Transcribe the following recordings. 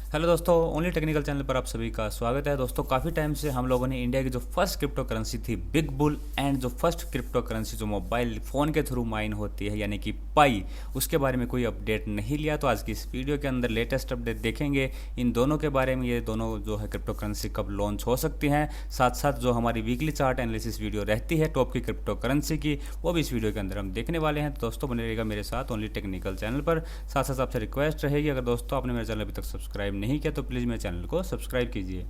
Hello दोस्तों, only technical channel पर आप सभी का स्वागत है। दोस्तों, काफ़ी टाइम से हम लोगों ने इंडिया की जो फर्स्ट क्रिप्टो करेंसी थी बिग बुल एंड जो फर्स्ट क्रिप्टो करेंसी जो मोबाइल फ़ोन के थ्रू माइन होती है यानी कि पाई, उसके बारे में कोई अपडेट नहीं लिया। तो आज की इस वीडियो के अंदर लेटेस्ट अपडेट देखेंगे इन दोनों के बारे में। ये दोनों जो है क्रिप्टो करेंसी कब लॉन्च हो सकती हैं, साथ साथ जो हमारी वीकली चार्ट एनालिसिस वीडियो रहती है टॉप की क्रिप्टो करेंसी की, वो भी इस वीडियो के अंदर हम देखने वाले हैं। तो दोस्तों, बने रहेगा मेरे साथ ओनली टेक्निकल चैनल पर। साथ साथ आपसे रिक्वेस्ट रहेगी, अगर दोस्तों आपने मेरे चैनल अभी तक सब्सक्राइब नहीं किया तो प्लीज़ मेरे चैनल को सब्सक्राइब कीजिए।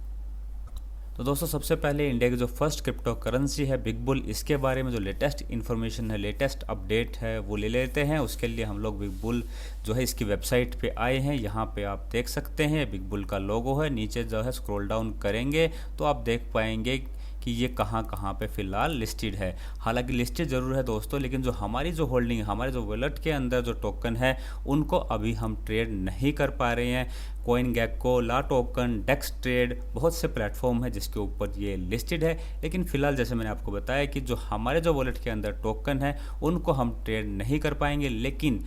तो दोस्तों, सबसे पहले इंडिया की जो फर्स्ट क्रिप्टो करेंसी है बिग बुल, इसके बारे में जो लेटेस्ट इन्फॉर्मेशन है, लेटेस्ट अपडेट है, वो ले लेते हैं। उसके लिए हम लोग बिग बुल जो है इसकी वेबसाइट पे आए हैं। यहाँ पे आप देख सकते हैं बिग बुल का लोगो है। नीचे जो है स्क्रॉल डाउन करेंगे तो आप देख पाएंगे कि ये कहाँ कहाँ पे फ़िलहाल लिस्टेड है। हालांकि लिस्टेड ज़रूर है दोस्तों, लेकिन जो हमारी जो होल्डिंग है, हमारे जो वॉलेट के अंदर जो टोकन है, उनको अभी हम ट्रेड नहीं कर पा रहे हैं। कॉइन गेक्को, ला टोकन, डेक्स ट्रेड, बहुत से प्लेटफॉर्म है जिसके ऊपर ये लिस्टेड है। लेकिन फ़िलहाल जैसे मैंने आपको बताया कि जो हमारे जो वॉलेट के अंदर टोकन है उनको हम ट्रेड नहीं कर पाएंगे। लेकिन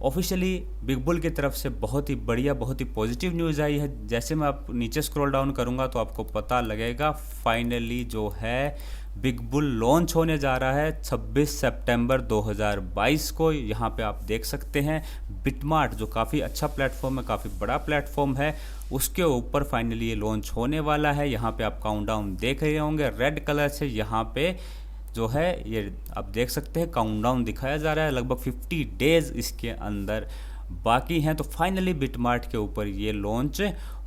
ऑफिशियली बिग बुल की तरफ से बहुत ही बढ़िया, बहुत ही पॉजिटिव न्यूज़ आई है। जैसे मैं आप नीचे स्क्रॉल डाउन करूंगा तो आपको पता लगेगा फाइनली जो है बिग बुल लॉन्च होने जा रहा है 26 सितंबर 2022 को। यहाँ पे आप देख सकते हैं बिटमार्ट जो काफ़ी अच्छा प्लेटफॉर्म है, काफ़ी बड़ा प्लेटफॉर्म है, उसके ऊपर फाइनली ये लॉन्च होने वाला है। यहाँ पे आप काउंटडाउन देख रहे होंगे रेड कलर से, यहाँ पे जो है ये आप देख सकते हैं काउंटडाउन दिखाया जा रहा है। लगभग 50 डेज इसके अंदर बाकी हैं। तो फाइनली बिटमार्ट के ऊपर ये लॉन्च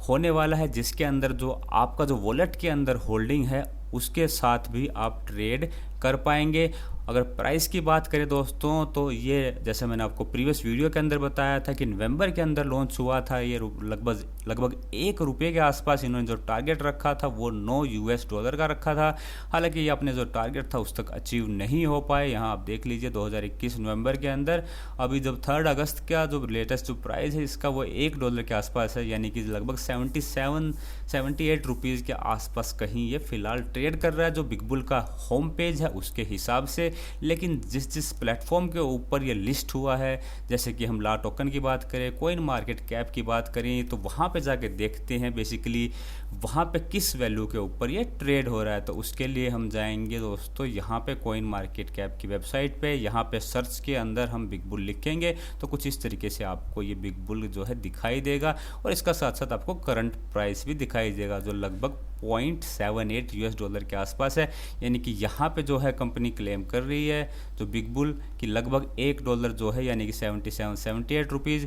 होने वाला है, जिसके अंदर जो आपका जो वॉलेट के अंदर होल्डिंग है उसके साथ भी आप ट्रेड कर पाएंगे। अगर प्राइस की बात करें दोस्तों, तो ये जैसे मैंने आपको प्रीवियस वीडियो के अंदर बताया था कि नवंबर के अंदर लॉन्च हुआ था। ये लगभग लगभग ₹1 के आसपास इन्होंने जो टारगेट रखा था वो $9 का रखा था। हालांकि ये अपने जो टारगेट था उस तक अचीव नहीं हो पाए। यहाँ आप देख लीजिए 2021 नवंबर के अंदर, अभी जब 3 अगस्त का जो लेटेस्ट जो प्राइस है इसका वो $1 के आसपास है, यानी कि लगभग 78 रुपीज़ के आसपास कहीं ये फिलहाल ट्रेड कर रहा है, जो बिग बुल का होम पेज है उसके हिसाब से। लेकिन जिस प्लेटफॉर्म के ऊपर ये लिस्ट हुआ है, जैसे कि हम ला टोकन की बात करें, कॉइन मार्केट कैप की बात करें, तो वहाँ पे जाके देखते हैं बेसिकली वहाँ पे किस वैल्यू के ऊपर ये ट्रेड हो रहा है। तो उसके लिए हम जाएंगे दोस्तों यहाँ पे कॉइन मार्केट कैप की वेबसाइट पे। यहाँ पे सर्च के अंदर हम बिग बुल लिखेंगे तो कुछ इस तरीके से आपको ये बिग बुल जो है दिखाई देगा, और इसका साथ साथ आपको करंट प्राइस भी दिखाई देगा जो लगभग $0.78 के आसपास है। यानी कि यहाँ पे जो है कंपनी क्लेम कर रही है जो बिग बुल की लगभग $1 जो है, यानी कि 78 रुपीज़।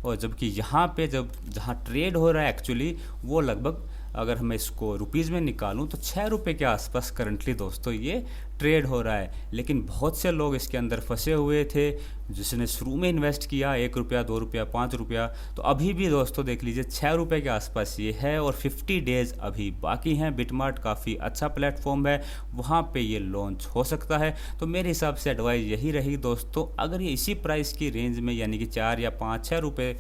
और जबकि यहाँ पे जहाँ ट्रेड हो रहा है एक्चुअली वो लगभग, अगर मैं इसको रुपीज़ में निकालूं तो ₹6 के आसपास करंटली दोस्तों ये ट्रेड हो रहा है। लेकिन बहुत से लोग इसके अंदर फंसे हुए थे, जिसने शुरू में इन्वेस्ट किया ₹1, ₹2, ₹5, तो अभी भी दोस्तों देख लीजिए ₹6 के आसपास ये है, और 50 डेज़ अभी बाकी हैं। बिटमार्ट काफ़ी अच्छा प्लेटफॉर्म है, वहाँ पे ये लॉन्च हो सकता है। तो मेरे हिसाब से एडवाइस यही रही दोस्तों, अगर ये इसी प्राइस की रेंज में यानी कि 4 या 5-6 रुपये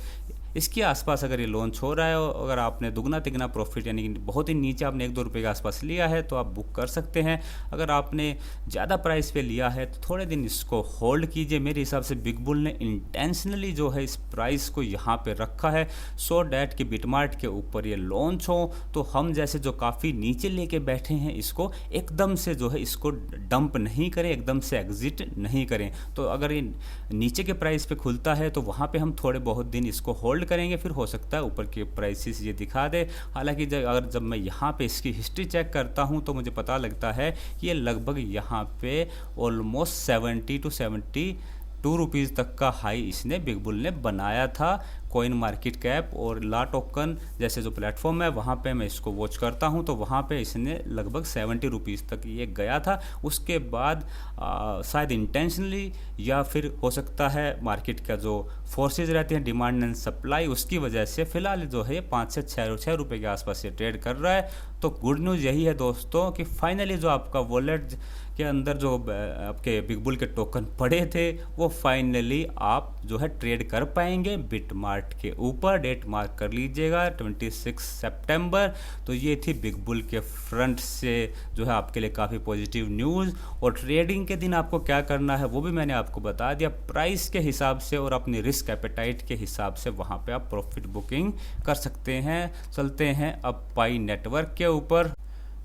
इसके आसपास अगर ये लॉन्च हो रहा है, और अगर आपने दुगना तिगना प्रॉफिट यानी कि बहुत ही नीचे आपने ₹1-2 के आसपास लिया है तो आप बुक कर सकते हैं। अगर आपने ज़्यादा प्राइस पे लिया है तो थोड़े दिन इसको होल्ड कीजिए। मेरे हिसाब से बिग बुल ने इंटेंशनली जो है इस प्राइस को यहाँ पे रखा है सो डैट कि बिटमार्ट के ऊपर ये लॉन्च हो तो हम जैसे जो काफ़ी नीचे लेके बैठे हैं इसको एकदम से जो है इसको डंप नहीं करें, एकदम से एग्जिट नहीं करें। तो अगर ये नीचे के प्राइस पे खुलता है तो वहाँ पे हम थोड़े बहुत दिन इसको होल्ड करेंगे, फिर हो सकता है ऊपर के प्राइसेस ये दिखा दे। हालांकि जब मैं यहाँ पे इसकी हिस्ट्री चेक करता हूँ तो मुझे पता लगता है कि ये लगभग यहाँ पे ऑलमोस्ट 70 to 72 रुपीज़ तक का हाई इसने बिग बुल ने बनाया था। कॉइन मार्केट कैप और ला टोकन जैसे जो प्लेटफॉर्म है वहाँ पे मैं इसको वॉच करता हूँ तो वहाँ पे इसने लगभग 70 रुपीज़ तक ये गया था। उसके बाद शायद इंटेंशनली या फिर हो सकता है मार्केट का जो फोर्सेज रहते हैं डिमांड एंड सप्लाई, उसकी वजह से फ़िलहाल जो है 5 से 6 रुपये के आसपास ये ट्रेड कर रहा है। तो गुड न्यूज़ यही है दोस्तों कि फाइनली जो आपका वॉलेट के अंदर जो आपके बिग बुल के टोकन पड़े थे वो फाइनली आप जो है ट्रेड कर पाएंगे बिटमार्ट मार्ट के ऊपर। डेट मार्क कर लीजिएगा 26 सितंबर। तो ये थी बिग बुल के फ्रंट से जो है आपके लिए काफ़ी पॉजिटिव न्यूज़। और ट्रेडिंग के दिन आपको क्या करना है वो भी मैंने आपको बता दिया, प्राइस के हिसाब से और अपनी रिस्क एपेटाइट के हिसाब से वहाँ पे आप प्रॉफिट बुकिंग कर सकते हैं। चलते हैं अब पाई नेटवर्क के ऊपर।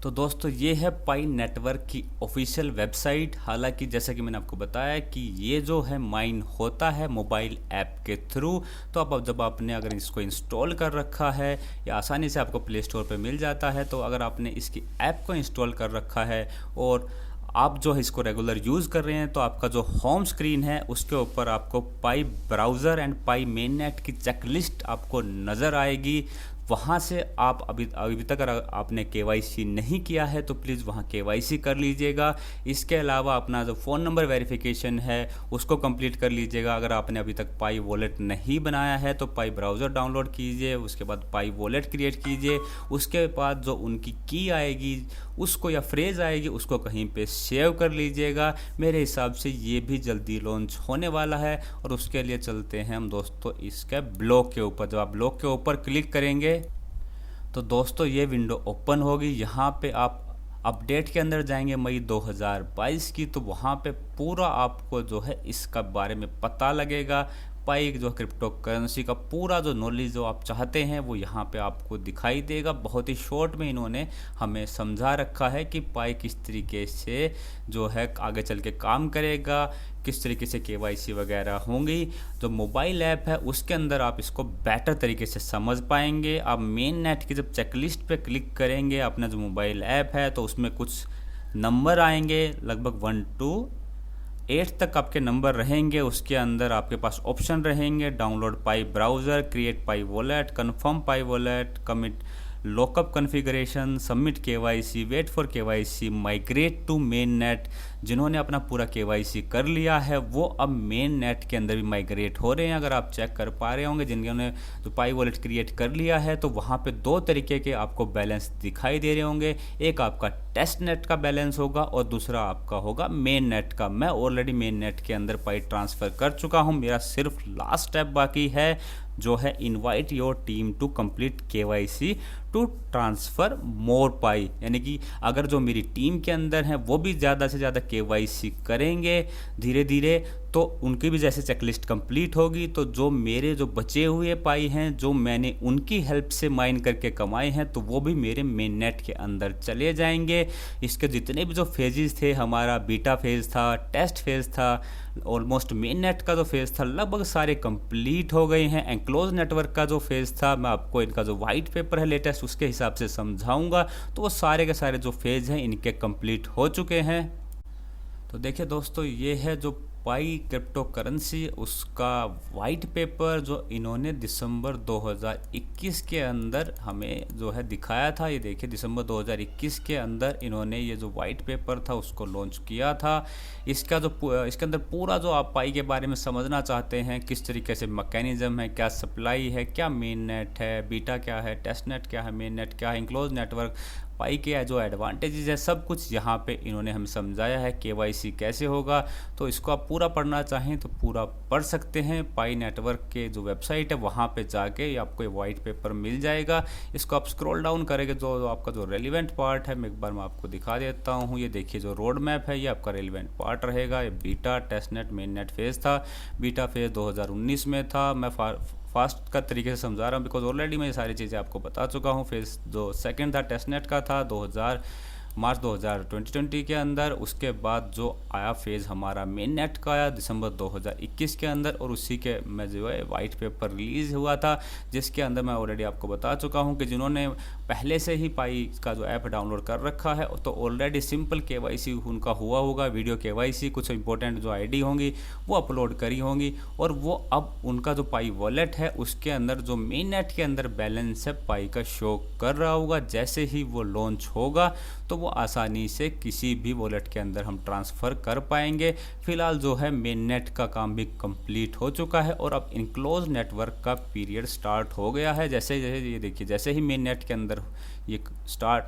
तो दोस्तों ये है पाई नेटवर्क की ऑफिशियल वेबसाइट। हालांकि जैसा कि मैंने आपको बताया कि ये जो है माइन होता है मोबाइल ऐप के थ्रू। तो अब जब आपने अगर इसको इंस्टॉल कर रखा है या आसानी से आपको प्ले स्टोर पे मिल जाता है, तो अगर आपने इसकी ऐप को इंस्टॉल कर रखा है और आप जो है इसको रेगुलर यूज़ कर रहे हैं, तो आपका जो होम स्क्रीन है उसके ऊपर आपको पाई browser and pi main net की चेकलिस्ट आपको नज़र आएगी। वहाँ से आप अभी तक अगर आपने केवाईसी नहीं किया है तो प्लीज़ वहाँ केवाईसी कर लीजिएगा। इसके अलावा अपना जो फ़ोन नंबर वेरिफिकेशन है उसको कंप्लीट कर लीजिएगा। अगर आपने अभी तक पाई वॉलेट नहीं बनाया है तो पाई ब्राउज़र डाउनलोड कीजिए, उसके बाद पाई वॉलेट क्रिएट कीजिए। उसके बाद जो उनकी की आएगी उसको या फ्रेज़ आएगी उसको कहीं पे सेव कर लीजिएगा। मेरे हिसाब से ये भी जल्दी लॉन्च होने वाला है। और उसके लिए चलते हैं हम दोस्तों इसके ब्लॉग के ऊपर। जब आप ब्लॉग के ऊपर क्लिक करेंगे तो दोस्तों ये विंडो ओपन होगी। यहाँ पे आप अपडेट के अंदर जाएंगे मई 2022 की, तो वहाँ पे पूरा आपको जो है इसका बारे में पता लगेगा। पाई जो क्रिप्टो करेंसी का पूरा जो नॉलेज जो आप चाहते हैं वो यहाँ पे आपको दिखाई देगा। बहुत ही शॉर्ट में इन्होंने हमें समझा रखा है कि पाई किस तरीके से जो है आगे चल के काम करेगा, किस तरीके से केवाईसी वगैरह होंगी। जो मोबाइल ऐप है उसके अंदर आप इसको बेटर तरीके से समझ पाएंगे। आप मेन नेट की जब चेकलिस्ट पे क्लिक करेंगे अपना जो मोबाइल ऐप है तो उसमें कुछ नंबर आएंगे, लगभग 1 to 8 तक आपके नंबर रहेंगे। उसके अंदर आपके पास ऑप्शन रहेंगे, download Pi browser, create Pi wallet, confirm Pi wallet, commit lockup configuration, submit KYC, wait for KYC, migrate to main net. जिन्होंने अपना पूरा केवाईसी कर लिया है वो अब मेन नेट के अंदर भी माइग्रेट हो रहे हैं। अगर आप चेक कर पा रहे होंगे जिन्होंने जो पाई वॉलेट क्रिएट कर लिया है तो वहाँ पे 2 तरीके के आपको बैलेंस दिखाई दे रहे होंगे। एक आपका टेस्ट नेट का बैलेंस होगा और दूसरा आपका होगा मेन नेट का। मैं ऑलरेडी मेन नेट के अंदर पाई ट्रांसफ़र कर चुका हूँ। मेरा सिर्फ लास्ट स्टेप बाकी है जो है invite your team to complete KYC to transfer more Pi. यानी कि अगर जो मेरी टीम के अंदर हैं वो भी ज़्यादा से ज़्यादा केवाईसी करेंगे धीरे धीरे तो उनकी भी जैसे चेकलिस्ट कंप्लीट होगी, तो जो मेरे जो बचे हुए पाई हैं जो मैंने उनकी हेल्प से माइन करके कमाए हैं तो वो भी मेरे मेन नेट के अंदर चले जाएंगे। इसके जितने भी जो फेजेस थे, हमारा बीटा फेज़ था, टेस्ट फेज़ था, ऑलमोस्ट मेन नेट का जो फेज़ था लगभग सारे कंप्लीट हो गए हैं। एंक्लोज नेटवर्क का जो फेज़ था मैं आपको इनका जो वाइट पेपर है लेटेस्ट उसके हिसाब से समझाऊंगा। तो वो सारे के सारे जो फेज़ हैं इनके कंप्लीट हो चुके हैं। तो देखिए दोस्तों ये है जो पाई क्रिप्टो करेंसी उसका वाइट पेपर जो इन्होंने दिसंबर 2021 के अंदर हमें जो है दिखाया था। ये देखिए दिसंबर 2021 के अंदर इन्होंने ये जो वाइट पेपर था उसको लॉन्च किया था। इसके अंदर पूरा जो आप पाई के बारे में समझना चाहते हैं, किस तरीके से मैकेनिज्म है, क्या सप्लाई है, क्या मेन नेट है, बीटा क्या है, टेस्ट नेट क्या है, मेन नेट क्या है, इंक्लोज नेटवर्क, पाई के जो एडवांटेजेस है, सब कुछ यहाँ पे इन्होंने हमें समझाया है। केवाईसी कैसे होगा तो इसको आप पूरा पढ़ना चाहें तो पूरा पढ़ सकते हैं। पाई नेटवर्क के जो वेबसाइट है वहाँ पे जाके आपको ये वाइट पेपर मिल जाएगा। इसको आप स्क्रॉल डाउन करेंगे जो आपका जो रेलिवेंट पार्ट है मैं एक बार मैं आपको दिखा देता हूँ। ये देखिए जो रोड मैप है ये आपका रेलिवेंट पार्ट रहेगा। ये beta, test net, main net phase था। बीटा फेज़ 2019 में था। मैं फास्ट का तरीके से समझा रहा हूँ बिकॉज ऑलरेडी मैं ये सारी चीज़ें आपको बता चुका हूँ। फेज़ जो सेकंड था टेस्ट नेट का था मार्च 2020 के अंदर। उसके बाद जो आया फेज़ हमारा मेन नेट का आया दिसंबर 2021 के अंदर, और उसी के में जो है वाइट पेपर रिलीज़ हुआ था जिसके अंदर मैं ऑलरेडी आपको बता चुका हूं कि जिन्होंने पहले से ही पाई का जो ऐप डाउनलोड कर रखा है तो ऑलरेडी सिंपल केवाईसी उनका हुआ होगा। वीडियो केवाईसी, कुछ इंपॉर्टेंट जो आईडी होंगी वो अपलोड करी होंगी, और वो अब उनका जो पाई वॉलेट है उसके अंदर जो मेन नेट के अंदर बैलेंस है पाई का शो कर रहा होगा। जैसे ही वो लॉन्च होगा तो वो आसानी से किसी भी वॉलेट के अंदर हम ट्रांसफ़र कर पाएंगे। फ़िलहाल जो है मेन नेट का काम भी कंप्लीट हो चुका है और अब इनक्लोज नेटवर्क का पीरियड स्टार्ट हो गया है। जैसे जैसे ये देखिए, जैसे ही मेन नेट के अंदर ये स्टार्ट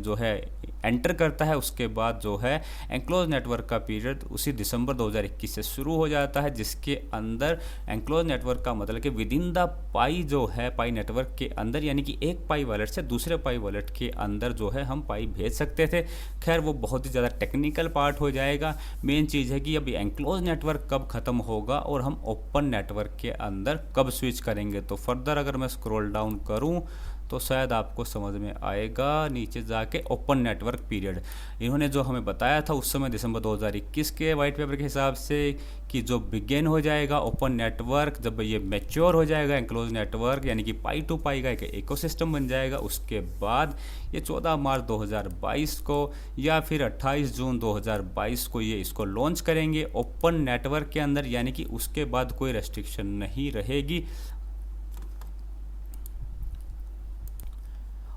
जो है एंटर करता है, उसके बाद जो है एनक्लोज नेटवर्क का पीरियड उसी दिसंबर 2021 से शुरू हो जाता है, जिसके अंदर एनक्लोज नेटवर्क का मतलब कि विद इन द पाई जो है, पाई नेटवर्क के अंदर, यानी कि एक पाई वॉलेट से दूसरे पाई वॉलेट के अंदर जो है हम पाई भेज सकते थे। खैर वो बहुत ही ज़्यादा टेक्निकल पार्ट हो जाएगा। मेन चीज़ है कि अब एनक्लोज नेटवर्क कब ख़त्म होगा और हम ओपन नेटवर्क के अंदर कब स्विच करेंगे। तो फर्दर अगर मैं स्क्रॉल डाउन करूँ तो शायद आपको समझ में आएगा, नीचे जाके ओपन नेटवर्क पीरियड इन्होंने जो हमें बताया था उस समय दिसंबर 2021 के वाइट पेपर के हिसाब से कि जो बिगेन हो जाएगा ओपन नेटवर्क, जब ये मैच्योर हो जाएगा एनक्लोज नेटवर्क, यानी कि पाई टू पाई का एक इकोसिस्टम बन जाएगा, उसके बाद ये 14 मार्च 2022 को या फिर 28 जून 2022 को ये इसको लॉन्च करेंगे ओपन नेटवर्क के अंदर, यानी कि उसके बाद कोई रेस्ट्रिक्शन नहीं रहेगी।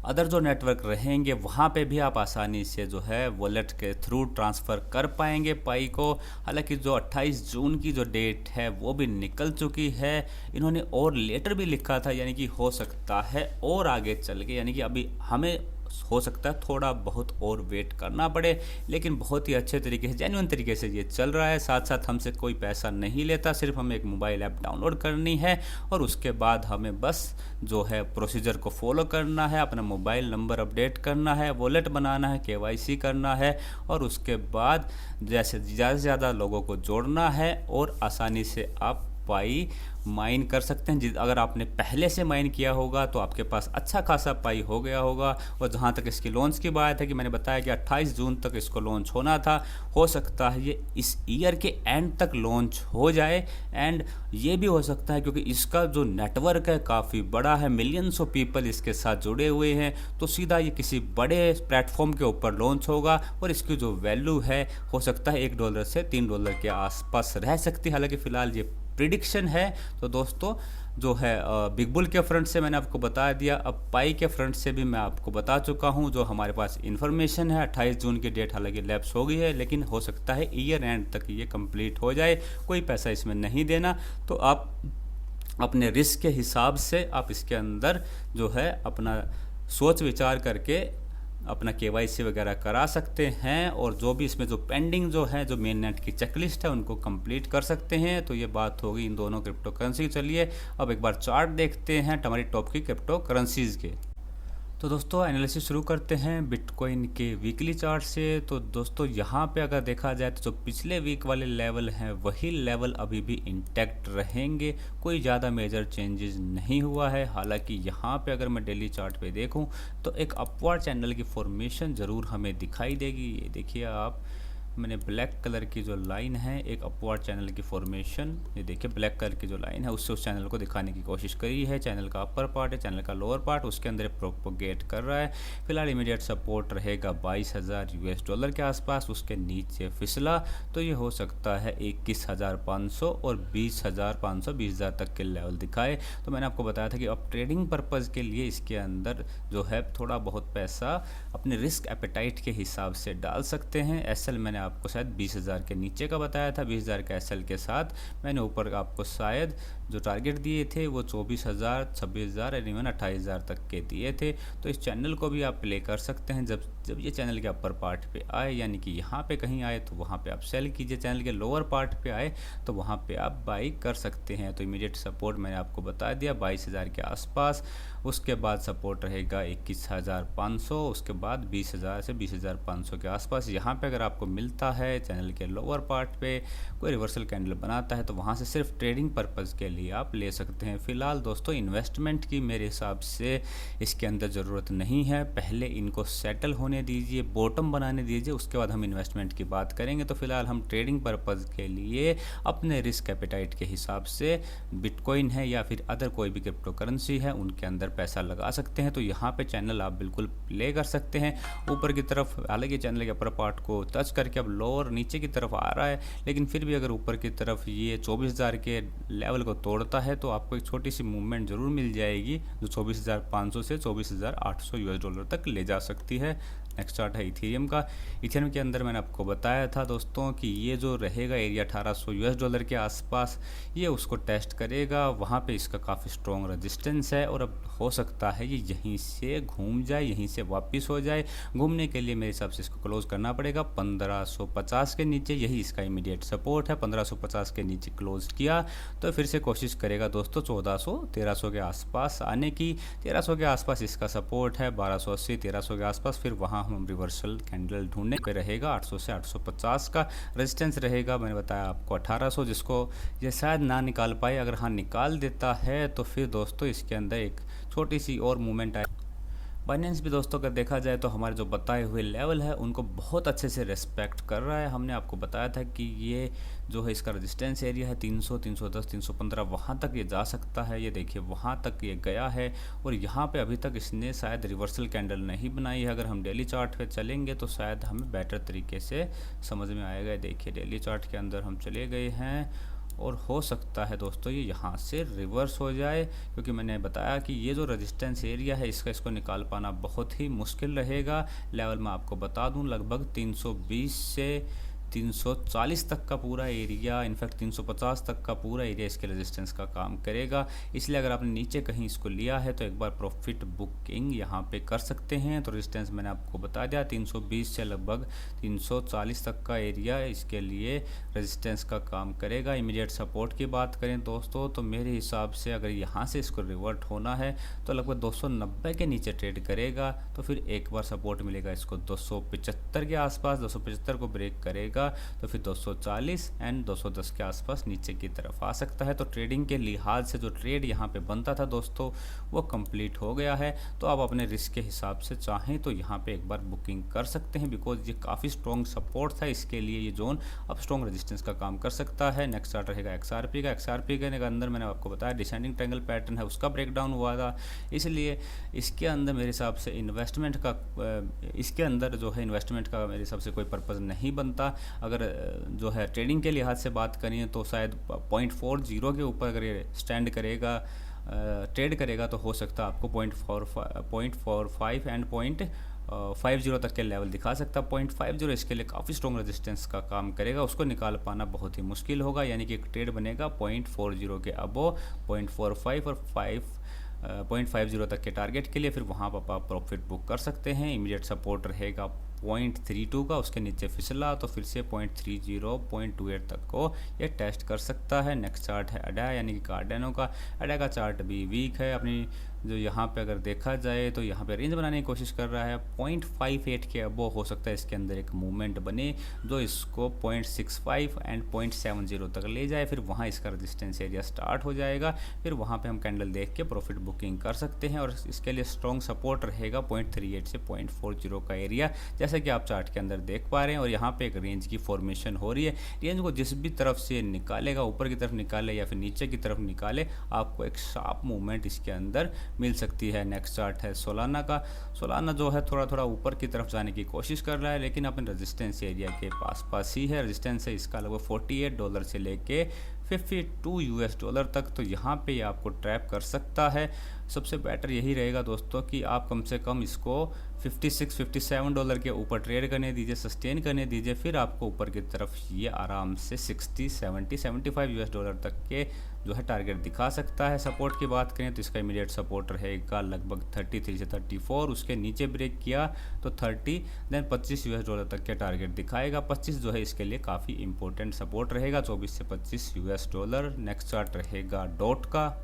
अदर जो नेटवर्क रहेंगे वहाँ पे भी आप आसानी से जो है वॉलेट के थ्रू ट्रांसफ़र कर पाएंगे पाई को। हालांकि जो 28 जून की जो डेट है वो भी निकल चुकी है। इन्होंने और लेटर भी लिखा था, यानी कि हो सकता है और आगे चल के, यानी कि अभी हमें हो सकता है थोड़ा बहुत और वेट करना पड़े, लेकिन बहुत ही अच्छे तरीके से, जेन्युइन तरीके से ये चल रहा है। साथ साथ हमसे कोई पैसा नहीं लेता, सिर्फ हमें एक मोबाइल ऐप डाउनलोड करनी है और उसके बाद हमें बस जो है प्रोसीजर को फॉलो करना है, अपना मोबाइल नंबर अपडेट करना है, वॉलेट बनाना है, KYC करना है और उसके बाद जैसे ज़्यादा से ज़्यादा लोगों को जोड़ना है और आसानी से आप पाई माइन कर सकते हैं। अगर आपने पहले से माइन किया होगा तो आपके पास अच्छा खासा पाई हो गया होगा। और जहाँ तक इसकी लॉन्च की बात है कि मैंने बताया कि 28 जून तक इसको लॉन्च होना था, हो सकता है ये इस ईयर के एंड तक लॉन्च हो जाए। एंड ये भी हो सकता है क्योंकि इसका जो नेटवर्क है काफ़ी बड़ा है, मिलियंस ऑफ पीपल इसके साथ जुड़े हुए हैं, तो सीधा ये किसी बड़े प्लेटफॉर्म के ऊपर लॉन्च होगा और इसकी जो वैल्यू है हो सकता है $1 से $3 के आसपास रह सकती है। हालांकि फ़िलहाल ये प्रिडिक्शन है। तो दोस्तों जो है बिग बुल के फ्रंट से मैंने आपको बता दिया, अब पाई के फ्रंट से भी मैं आपको बता चुका हूं जो हमारे पास इन्फॉर्मेशन है। 28 जून की डेट हालांकि लैप्स हो गई है, लेकिन हो सकता है ईयर एंड तक ये कंप्लीट हो जाए। कोई पैसा इसमें नहीं देना, तो आप अपने रिस्क के हिसाब से आप इसके अंदर जो है अपना सोच विचार करके अपना KYC वगैरह करा सकते हैं और जो भी इसमें जो पेंडिंग जो है, जो मेन नेट की चेकलिस्ट है, उनको कंप्लीट कर सकते हैं। तो ये बात होगी इन दोनों क्रिप्टो करेंसी। चलिए अब एक बार चार्ट देखते हैं हमारी टॉप की क्रिप्टो करेंसीज़ के। तो दोस्तों एनालिसिस शुरू करते हैं बिटकॉइन के वीकली चार्ट से। तो दोस्तों यहाँ पे अगर देखा जाए तो जो पिछले वीक वाले लेवल हैं वही लेवल अभी भी इंटैक्ट रहेंगे, कोई ज़्यादा मेजर चेंजेस नहीं हुआ है। हालांकि यहाँ पे अगर मैं डेली चार्ट पे देखूँ तो एक अपवर्ड चैनल की फॉर्मेशन ज़रूर हमें दिखाई देगी। ये देखिए आप, मैंने ब्लैक कलर की जो लाइन है, एक अपवर्ड चैनल की फॉर्मेशन, ये देखिए ब्लैक कलर की जो लाइन है उससे उस चैनल को दिखाने की कोशिश करी है। चैनल का अपर पार्ट है, चैनल का लोअर पार्ट, उसके अंदर प्रोपोगेट कर रहा है। फिलहाल इमीडिएट सपोर्ट रहेगा $22,000 के आसपास, उसके नीचे फिसला तो ये हो सकता है 21,500 और 20,500 20,000 तक के लेवल दिखाए। तो मैंने आपको बताया था कि अब ट्रेडिंग पर्पज़ के लिए इसके अंदर जो है थोड़ा बहुत पैसा अपने रिस्क एपेटाइट के हिसाब से डाल सकते हैं। SL मैंने आपको शायद 20,000 के नीचे का बताया था, 20,000 का SL के साथ मैंने ऊपर आपको शायद जो टारगेट दिए थे वो 24,000, 26,000 और इवन 28,000 तक के दिए थे। तो इस चैनल को भी आप प्ले कर सकते हैं। जब ये चैनल के अपर पार्ट पे आए, यानी कि यहाँ पे कहीं आए तो वहाँ पे आप सेल कीजिए, चैनल के लोअर पार्ट पे आए तो वहाँ पे आप बाई कर सकते हैं। तो इमीडिएट सपोर्ट मैंने आपको बता दिया 22,000 के आसपास, उसके बाद सपोर्ट रहेगा 21,500, उसके बाद 20,000 से 20,500 के आसपास। यहाँ पे अगर आपको मिलता है चैनल के लोअर पार्ट पे कोई रिवर्सल कैंडल बनाता है तो वहाँ से सिर्फ ट्रेडिंग पर्पज़ के लिए आप ले सकते हैं। फ़िलहाल दोस्तों इन्वेस्टमेंट की मेरे हिसाब से इसके अंदर ज़रूरत नहीं है, पहले इनको सेटल होने दीजिए, बॉटम बनाने दीजिए, उसके बाद हम इन्वेस्टमेंट की बात करेंगे। तो फिलहाल हम ट्रेडिंग पर्पज़ के लिए अपने रिस्क एपेटाइट के हिसाब से बिटकॉइन है या फिर अदर कोई भी क्रिप्टो करेंसी है उनके अंदर पैसा लगा सकते हैं। तो यहाँ पे चैनल आप बिल्कुल प्ले कर सकते हैं ऊपर की तरफ। हालांकि चैनल के अपर पार्ट को टच करके अब लोअर नीचे की तरफ आ रहा है, लेकिन फिर भी अगर ऊपर की तरफ ये 24,000 के लेवल को तोड़ता है तो आपको एक छोटी सी मूवमेंट ज़रूर मिल जाएगी जो 24,500 से 24,800 यूएस डॉलर तक ले जा सकती है। नेक्स्ट चार्ट है इथेरियम का। इथेरियम के अंदर मैंने आपको बताया था दोस्तों कि ये जो रहेगा एरिया 1800 यूएस डॉलर के आसपास, ये उसको टेस्ट करेगा। वहाँ पे इसका काफ़ी स्ट्रॉन्ग रेजिस्टेंस है और अब हो सकता है ये यहीं से घूम जाए, यहीं से वापस हो जाए। घूमने के लिए मेरे हिसाब से इसको क्लोज करना पड़ेगा 1550 के नीचे, यही इसका इमीडिएट सपोर्ट है। 1550 के नीचे क्लोज किया तो फिर से कोशिश करेगा दोस्तों 1400-1300 के आसपास आने की। 1300 के आसपास इसका सपोर्ट है, 1280-1300 के आसपास। फिर वहाँ हम रिवर्सल कैंडल ढूंढने पे रहेगा 800 से 850 का रेजिस्टेंस रहेगा। मैंने बताया आपको 1800, जिसको ये शायद ना निकाल पाए। अगर हाँ निकाल देता है तो फिर दोस्तों इसके अंदर एक छोटी सी और मूवमेंट आए। बाइनेंस भी दोस्तों अगर देखा जाए तो हमारे जो बताए हुए लेवल है उनको बहुत अच्छे से रेस्पेक्ट कर रहा है। हमने आपको बताया था कि ये जो है इसका रेजिस्टेंस एरिया है 300, 310, 315, वहाँ तक ये जा सकता है। ये देखिए वहाँ तक ये गया है और यहाँ पे अभी तक इसने शायद रिवर्सल कैंडल नहीं बनाई है। अगर हम डेली चार्ट पे चलेंगे तो शायद हमें बेटर तरीके से समझ में आएगा। देखिए डेली चार्ट के अंदर हम चले गए हैं और हो सकता है दोस्तों ये यहाँ से रिवर्स हो जाए, क्योंकि मैंने बताया कि ये जो रेजिस्टेंस एरिया है इसको निकाल पाना बहुत ही मुश्किल रहेगा। लेवल मैं आपको बता दूं लगभग 320 से 340 तक का पूरा एरिया, इनफैक्ट 350 तक का पूरा एरिया इसके रेजिस्टेंस का काम करेगा। इसलिए अगर आपने नीचे कहीं इसको लिया है तो एक बार प्रॉफिट बुकिंग यहाँ पे कर सकते हैं। तो रेजिस्टेंस मैंने आपको बता दिया 320 से लगभग 340 तक का एरिया इसके लिए रेजिस्टेंस का काम करेगा। इमीडिएट सपोर्ट की बात करें दोस्तों तो मेरे हिसाब से अगर यहाँ से इसको रिवर्ट होना है तो लगभग 290 के नीचे ट्रेड करेगा। तो फिर एक बार सपोर्ट मिलेगा इसको 275 के आसपास। 275 को ब्रेक करेगा तो फिर 240 एंड 210 के आसपास नीचे की तरफ आ सकता है। तो ट्रेडिंग के लिहाज से जो ट्रेड यहाँ पे बनता था दोस्तों वो कंप्लीट हो गया है। तो आप अपने रिस्क के हिसाब से चाहें तो यहाँ पे एक बार बुकिंग कर सकते हैं, बिकॉज ये काफ़ी स्ट्रॉन्ग सपोर्ट था इसके लिए। ये जोन अब स्ट्रॉन्ग रेजिस्टेंस का काम कर सकता है। नेक्स्ट चार्ट रहेगा XRP का। XRP के अंदर मैंने आपको बताया डिसेंडिंग ट्रायंगल पैटर्न है, उसका ब्रेकडाउन हुआ था। इसलिए इसके अंदर मेरे हिसाब से इन्वेस्टमेंट का मेरे हिसाब से कोई पर्पज़ नहीं बनता। अगर जो है ट्रेडिंग के लिहाज से बात करें तो शायद 0.40 के ऊपर अगर ये स्टैंड करेगा, ट्रेड करेगा तो हो सकता है आपको 0.45 एंड 0.50 तक के लेवल दिखा सकता। 0.50 इसके लिए काफ़ी स्ट्रॉन्ग रेजिस्टेंस का काम करेगा, उसको निकाल पाना बहुत ही मुश्किल होगा। यानी कि एक ट्रेड बनेगा 0.40 के अबो 0.45 और 0.50 तक के टारगेट के लिए। फिर वहाँ पर आप प्रॉफिट बुक कर सकते हैं। इमीडिएट सपोर्ट रहेगा 0.32 का, उसके नीचे फिसला तो फिर से 0.30, 0.28 तक को ये टेस्ट कर सकता है। नेक्स्ट चार्ट है अडा यानी कि कार्डेनो का। अडा का चार्ट भी वीक है अपनी, जो यहाँ पे अगर देखा जाए तो यहाँ पे रेंज बनाने की कोशिश कर रहा है। 0.58 के अबो हो सकता है इसके अंदर एक मूवमेंट बने जो इसको 0.65 एंड 0.70 तक ले जाए। फिर वहाँ इसका रेजिस्टेंस एरिया स्टार्ट हो जाएगा। फिर वहाँ पे हम कैंडल देख के प्रॉफिट बुकिंग कर सकते हैं। और इसके लिए स्ट्रॉन्ग सपोर्ट रहेगा 0.38 से 0.40 का एरिया, जैसे कि आप चार्ट के अंदर देख पा रहे हैं। और यहाँ पे एक रेंज की फॉर्मेशन हो रही है। रेंज को जिस भी तरफ से निकालेगा, ऊपर की तरफ निकाले या फिर नीचे की तरफ निकाले, आपको एक शार्प मूवमेंट इसके अंदर मिल सकती है। नेक्स्ट चार्ट है सोलाना का। सोलाना जो है थोड़ा थोड़ा ऊपर की तरफ जाने की कोशिश कर रहा है, लेकिन अपने रेजिस्टेंस एरिया के पास ही है। रेजिस्टेंस है इसका लगभग $48 से लेके $52 तक। तो यहाँ पे आपको ट्रैप कर सकता है। सबसे बेटर यही रहेगा दोस्तों कि आप कम से कम इसको $56-57 के ऊपर ट्रेड करने दीजिए, सस्टेन करने दीजिए। फिर आपको ऊपर की तरफ ये आराम से $60-70-75 तक के जो है टारगेट दिखा सकता है। सपोर्ट की बात करें तो इसका इमीडिएट सपोर्ट रहेगा लगभग 33 से 34। उसके नीचे ब्रेक किया तो 30, देन $25 तक के टारगेट दिखाएगा। 25 जो है इसके लिए काफ़ी इंपॉर्टेंट सपोर्ट रहेगा, 24 से $25। नेक्स्ट चार्ट रहेगा डॉट का।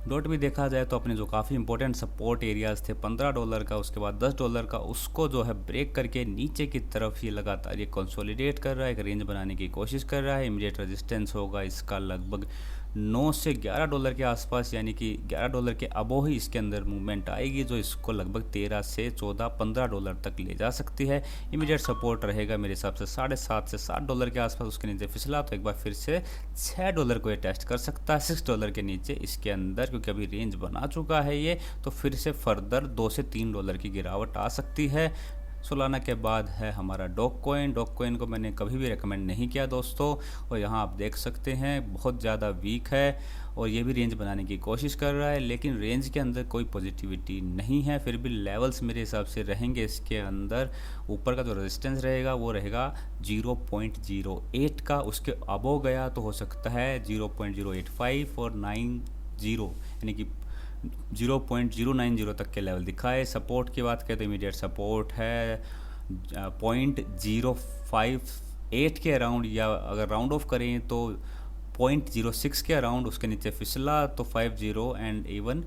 डॉट भी देखा जाए तो अपने जो काफ़ी इंपॉर्टेंट सपोर्ट एरियाज थे $15 का, उसके बाद $10 का, उसको जो है ब्रेक करके नीचे की तरफ ये लगातार ये कंसोलिडेट कर रहा है, एक रेंज बनाने की कोशिश कर रहा है। इमीडिएट रेजिस्टेंस होगा इसका लगभग 9 से $11 के आसपास, यानी कि $11 के अबो ही इसके अंदर मूवमेंट आएगी, जो इसको लगभग 13 से 14, $15 तक ले जा सकती है। इमीडिएट सपोर्ट रहेगा मेरे हिसाब से $7.5 से $7 के आसपास। उसके नीचे फिसला तो एक बार फिर से $6 को ये टेस्ट कर सकता है, $6 के नीचे इसके अंदर, क्योंकि अभी रेंज बना चुका है ये, तो फिर से फर्दर $2 से $3 की गिरावट आ सकती है। सोलाना के बाद है हमारा डॉग कॉइन को मैंने कभी भी रेकमेंड नहीं किया दोस्तों, और यहाँ आप देख सकते हैं बहुत ज़्यादा वीक है और ये भी रेंज बनाने की कोशिश कर रहा है, लेकिन रेंज के अंदर कोई पॉजिटिविटी नहीं है। फिर भी लेवल्स मेरे हिसाब से रहेंगे इसके अंदर। ऊपर का जो रेजिस्टेंस रहेगा वो रहेगा 0.08 का, उसके अबो गया तो हो सकता है 0.085 और 90, यानी कि 0.090 तक के लेवल दिखाए। सपोर्ट की बात करें तो इमीडिएट सपोर्ट है 0.058 के अराउंड, या अगर राउंड ऑफ करें तो 0.06 के अराउंड। उसके नीचे फिसला तो 50 एंड इवन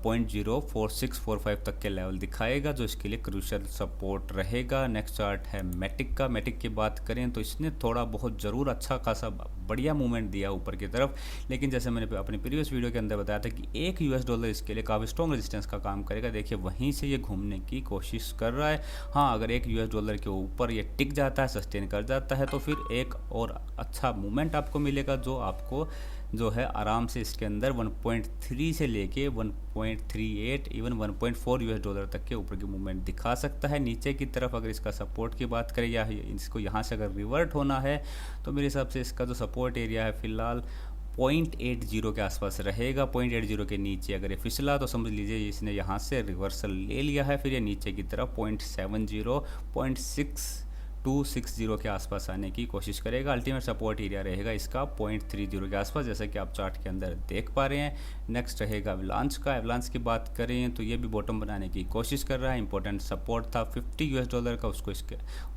0.04645 तक के लेवल दिखाएगा, जो इसके लिए क्रूशियल सपोर्ट रहेगा। नेक्स्ट चार्ट है मैटिक की बात करें तो इसने थोड़ा बहुत ज़रूर अच्छा खासा बढ़िया मूवमेंट दिया ऊपर की तरफ, लेकिन जैसे मैंने अपनी प्रीवियस वीडियो के अंदर बताया था कि $1 इसके लिए काफ़ी स्ट्रॉन्ग रेजिस्टेंस का काम करेगा। देखिए वहीं से ये घूमने की कोशिश कर रहा है। हाँ, अगर $1 के ऊपर ये टिक जाता है, सस्टेन कर जाता है, तो फिर एक और अच्छा मूवमेंट आपको मिलेगा, जो आपको जो है आराम से इसके अंदर 1.3 से लेके 1.38 इवन $1.4 तक के ऊपर की मूवमेंट दिखा सकता है। नीचे की तरफ अगर इसका सपोर्ट की बात करें या इसको यहाँ से अगर रिवर्ट होना है तो मेरे हिसाब से इसका जो सपोर्ट एरिया है फिलहाल 0.80 के आसपास रहेगा। 0.80 के नीचे अगर ये फिसला तो समझ लीजिए इसने यहाँ से रिवर्सल ले लिया है। फिर ये नीचे की तरफ 0.70, 0.6260 के आसपास आने की कोशिश करेगा। अल्टीमेट सपोर्ट एरिया रहेगा इसका 0.30 के आसपास, जैसा कि आप चार्ट के अंदर देख पा रहे हैं। नेक्स्ट रहेगा एवलांच की बात करें तो ये भी बॉटम बनाने की कोशिश कर रहा है। इंपॉर्टेंट सपोर्ट था $50 का,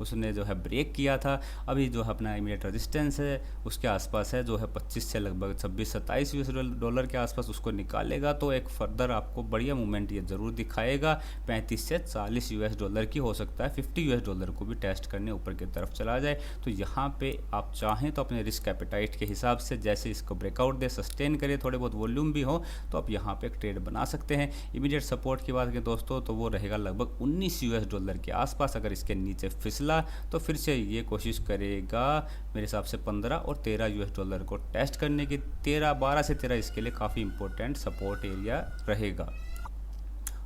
उसने जो है ब्रेक किया था। अभी जो है अपना इमीडिएट रेजिस्टेंस है उसके आसपास है, जो है 25 से लगभग $26-27 के आसपास उसको निकालेगा तो एक फर्दर आपको बढ़िया मूवमेंट ये ज़रूर दिखाएगा। 35 से $40 की हो सकता है $50 को भी टेस्ट करने ऊपर की तरफ चला जाए। तो यहाँ पे आप चाहें तो अपने रिस्क कैपिटाइट के हिसाब से जैसे इसको ब्रेकआउट दे, सस्टेन करे, थोड़े बहुत वॉल्यूम भी हो, तो आप यहाँ पे एक ट्रेड बना सकते हैं। इमीडिएट सपोर्ट की बात करें दोस्तों तो वो रहेगा लगभग $19 के आसपास। अगर इसके नीचे फिसला तो फिर से ये कोशिश करेगा मेरे हिसाब से $15 और $13 को टेस्ट करने की। 12 से 13 इसके लिए काफ़ी इंपॉर्टेंट सपोर्ट एरिया रहेगा।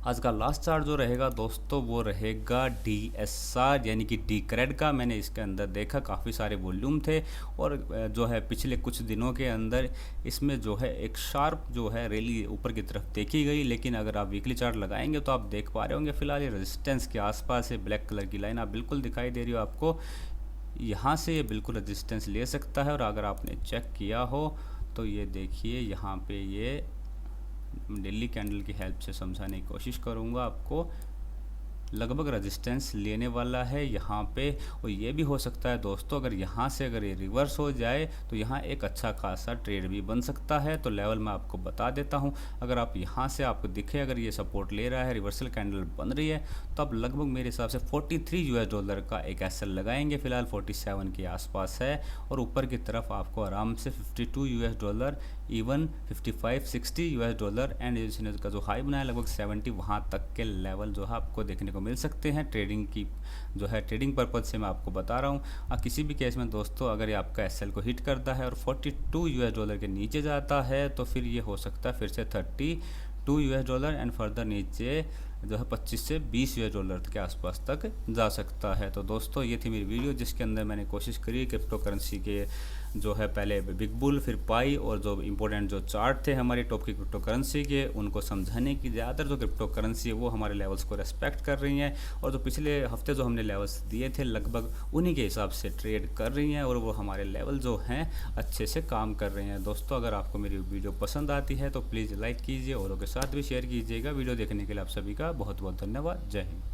आज का लास्ट चार्ट जो रहेगा दोस्तों वो रहेगा DSR यानी कि डीक्रेड का। मैंने इसके अंदर देखा काफ़ी सारे वॉल्यूम थे और जो है पिछले कुछ दिनों के अंदर इसमें जो है एक शार्प जो है रैली ऊपर की तरफ देखी गई, लेकिन अगर आप वीकली चार्ट लगाएंगे तो आप देख पा रहे होंगे फिलहाल ये रेजिस्टेंस के आसपास है। ब्लैक कलर की लाइन आप बिल्कुल दिखाई दे रही हो आपको, यहाँ से ये बिल्कुल रेजिस्टेंस ले सकता है। और अगर आपने चेक किया हो तो ये देखिए यहाँ पे ये डेली कैंडल की हेल्प से समझाने की कोशिश करूँगा आपको। लगभग रेजिस्टेंस लेने वाला है यहाँ पे, और ये भी हो सकता है दोस्तों अगर यहाँ से अगर ये रिवर्स हो जाए तो यहाँ एक अच्छा खासा ट्रेड भी बन सकता है। तो लेवल मैं आपको बता देता हूँ। अगर आप यहाँ से आपको दिखे अगर ये सपोर्ट ले रहा है, रिवर्सल कैंडल बन रही है, तो आप लगभग मेरे हिसाब से $43 का एक एसएल लगाएंगे। फिलहाल 47 के आसपास है, और ऊपर की तरफ आपको आराम से $52 इवन $55-60 एंड इसने का जो हाई बनाया लगभग 70, वहाँ तक के लेवल जो है आपको देखने को मिल सकते हैं। ट्रेडिंग की जो है ट्रेडिंग पर्पज से मैं आपको बता रहा हूँ। किसी भी केस में दोस्तों अगर ये आपका एसएल को हिट करता है और $42 के नीचे जाता है तो फिर ये हो सकता है फिर से $32 एंड फर्दर नीचे जो है $25 से $20 के आसपास तक जा सकता है। तो दोस्तों ये थी मेरी वीडियो जिसके अंदर मैंने कोशिश करी क्रिप्टो करेंसी के जो है पहले बिग बुल फिर पाई और जो इम्पोर्टेंट जो चार्ट थे हमारी टॉप की क्रिप्टो करेंसी के उनको समझाने की। ज़्यादातर जो क्रिप्टो करेंसी है वो हमारे लेवल्स को रेस्पेक्ट कर रही हैं, और जो पिछले हफ्ते जो हमने लेवल्स दिए थे लगभग उन्हीं के हिसाब से ट्रेड कर रही हैं, और वो हमारे लेवल जो हैं अच्छे से काम कर रहे हैं। दोस्तों अगर आपको मेरी वीडियो पसंद आती है तो प्लीज़ लाइक कीजिए, औरों के साथ भी शेयर कीजिएगा। वीडियो देखने के लिए आप सभी का बहुत बहुत धन्यवाद। जय हिंद।